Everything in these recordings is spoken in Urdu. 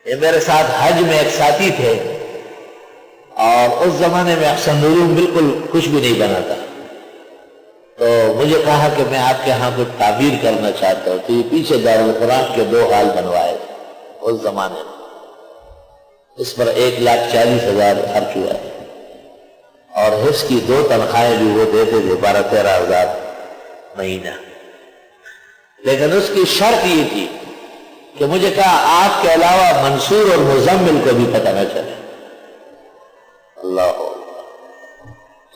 یہ میرے ساتھ حج میں ایک ساتھی تھے اور اس زمانے میں احسن علوم بالکل کچھ بھی نہیں بنا تھا، تو مجھے کہا کہ میں آپ کے ہاں کچھ تعبیر کرنا چاہتا ہوں، تو یہ پیچھے دارالقرآن کے 2 ہال بنوائے تھے اس زمانے میں، اس پر 1,40,000 خرچ ہوا ہے، اور حفظ کی 2 تنخواہیں بھی وہ دیتے تھے 12-13 ہزار مہینہ، لیکن اس کی شرط یہ تھی کہ مجھے کہا آپ کے علاوہ منصور اور مزمل کو بھی پتہ نہ چلے۔ اللہ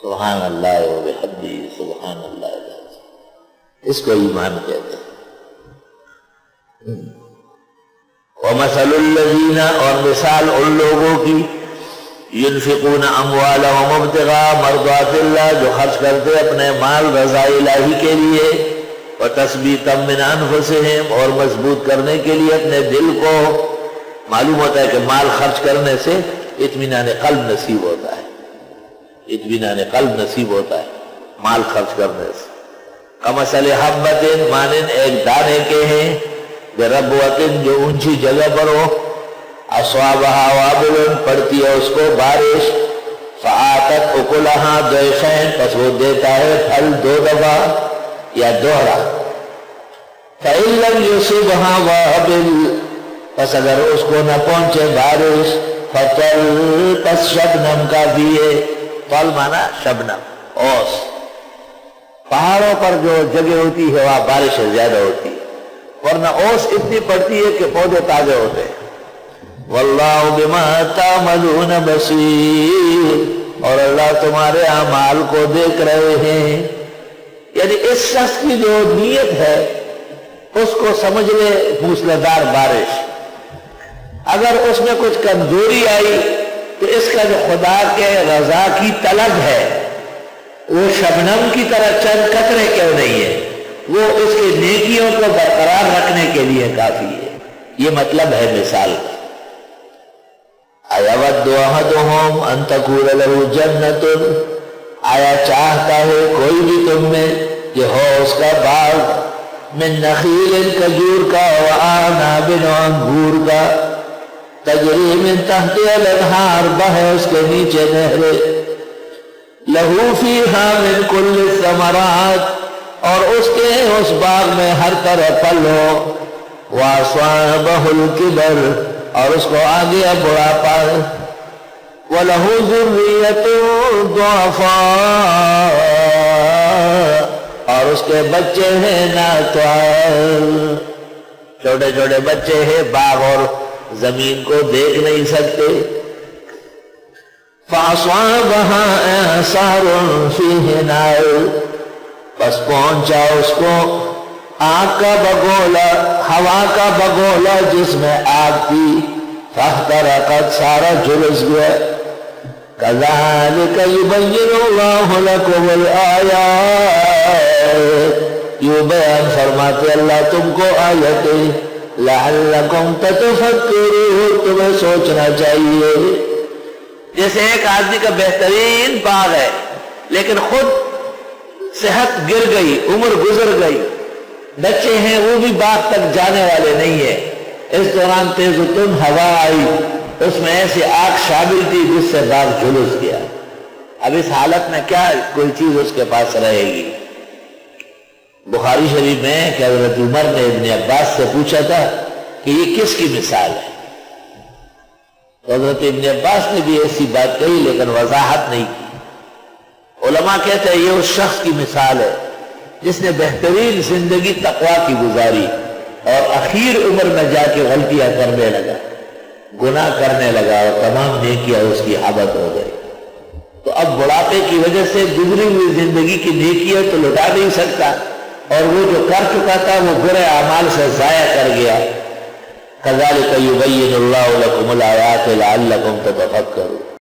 سبحان اللہ و بحمدہ سبحان اللہ العظیم، اس کو ایمان کہتے ہیں۔ وَمَثَلُ الَّذِينَ، اور مثال ان لوگوں کی، يُنفِقُونَ أَمْوَالَهُمْ ابْتِغَاءَ مَرْضَاتِ اللَّهِ، جو خرچ کرتے اپنے مال رضا الہی کے لیے، وَتَثْبِيتًا مِنْ أَنفُسِهِمْ، اور مضبوط کرنے کے لیے اپنے دل کو۔ معلوم ہوتا ہے کہ مال خرچ کرنے سے اطمینان قلب نصیب ہوتا ہے، اطمینان قلب نصیب ہوتا ہے مال خرچ کرنے سے۔ کمثل حبۃ، مانند ایک دانے کے ہیں، بربوۃ، جو اونچی جگہ پر ہو، اصابها وابل، پڑتی ہے اس کو بارش، فآتت اکلها ضعفین، پس وہ دیتا ہے پھل 2 دفعہ یا دوہرا۔ فإن لم يصبها وابل، پس اگر اس کو نہ پہنچے بارش، فطل، پس شبنم کافی ہے، طل مانا شبنم، اوس۔ پہاڑوں پر جو جگہ ہوتی ہے وہاں بارش زیادہ ہوتی ہے، ورنہ اوس اتنی پڑتی ہے کہ پودے تازے ہوتے ہیں۔ واللہ بما تعملون بصیر، اور اللہ تمہارے اعمال کو دیکھ رہے ہیں۔ یعنی اس شخص کی جو نیت ہے اس کو سمجھ لے موسلادھار بارش، اگر اس میں کچھ کمزوری آئی تو اس کا جو خدا کے رضا کی طلب ہے وہ شبنم کی طرح چند قطرے کیوں نہیں ہے، وہ اس کی نیکیوں کو برقرار رکھنے کے لیے کافی ہے۔ یہ مطلب ہے مثال کا۔ اَيَوَدُّ أَحَدُهُمْ أَن تَكُونَ لَهُ جَنَّةٌ، آیا چاہتا ہے کوئی بھی تم میں کہ ہو اس کا باغ، من نخیل، کھجور کا، وَأَعْنَابٍ، انگور کا، تجری من تحتها الانہار، بہے اس کے نیچے نہریں، لہو فیہا من کل الثمرات، اور اس کے اس باغ میں ہر طرح پھل ہو، وَأَصَابَهُ الْكِبَرُ، اور اس کو آ گیا بڑھاپا، وَلَهُ ذُرِّيَّةٌ ضُعَفَاءُ، اور اس کے بچے ہیں ناتوال، چھوٹے چھوٹے بچے ہیں، باغ اور زمین کو دیکھ نہیں سکتے۔ فَأَصَابَهَا إِعْصَارٌ فِيهِ نَارٌ، بس پہنچا اس کو آگ کا بگولا، ہوا کا بگولا جس میں آگ تھی، فَاحْتَرَقَتْ، سارا جھلس گیا۔ كَذَلِكَ يُبَيِّنُ اللَّهُ لَكُمُ الْآيَاتِ، یہ بیان فرماتے اللہ تم کو آیتیں، لَعَلَّكُمْ تَتَفَكَّرُونَ، تمہیں سوچنا چاہیے۔ جیسے ایک آدمی کا بہترین باغ ہے لیکن خود صحت گر گئی، عمر گزر گئی، بچے ہیں وہ بھی باغ تک جانے والے نہیں ہیں، اس دوران تیز و تند ہوا آئی، اس میں ایسی آگ شامل تھی جس سے باغ جھلس گیا۔ اب اس حالت میں کیا کوئی چیز اس کے پاس رہے گی؟ بخاری شریف میں کہ حضرت عمر نے ابن عباس سے پوچھا تھا کہ یہ کس کی مثال ہے، تو حضرت ابن عباس نے بھی ایسی بات کہی لیکن وضاحت نہیں کی۔ علماء کہتے ہیں یہ اس شخص کی مثال ہے جس نے بہترین زندگی تقویٰ کی گزاری اور اخیر عمر میں جا کے غلطیاں کرنے لگا، گناہ کرنے لگا، اور تمام نیکیاں اس کی حبت ہو گئی۔ تو اب بڑھاپے کی وجہ سے گزری ہوئی زندگی کی نیکیاں تو لٹا نہیں سکتا، اور وہ جو کر چکا تھا وہ برے اعمال سے ضائع کر گیا۔ كَذَلِكَ يُبَيِّنُ اللَّهُ لَكُمُ الْآيَاتِ لَعَلَّكُمْ تَتَفَكَّرُونَ۔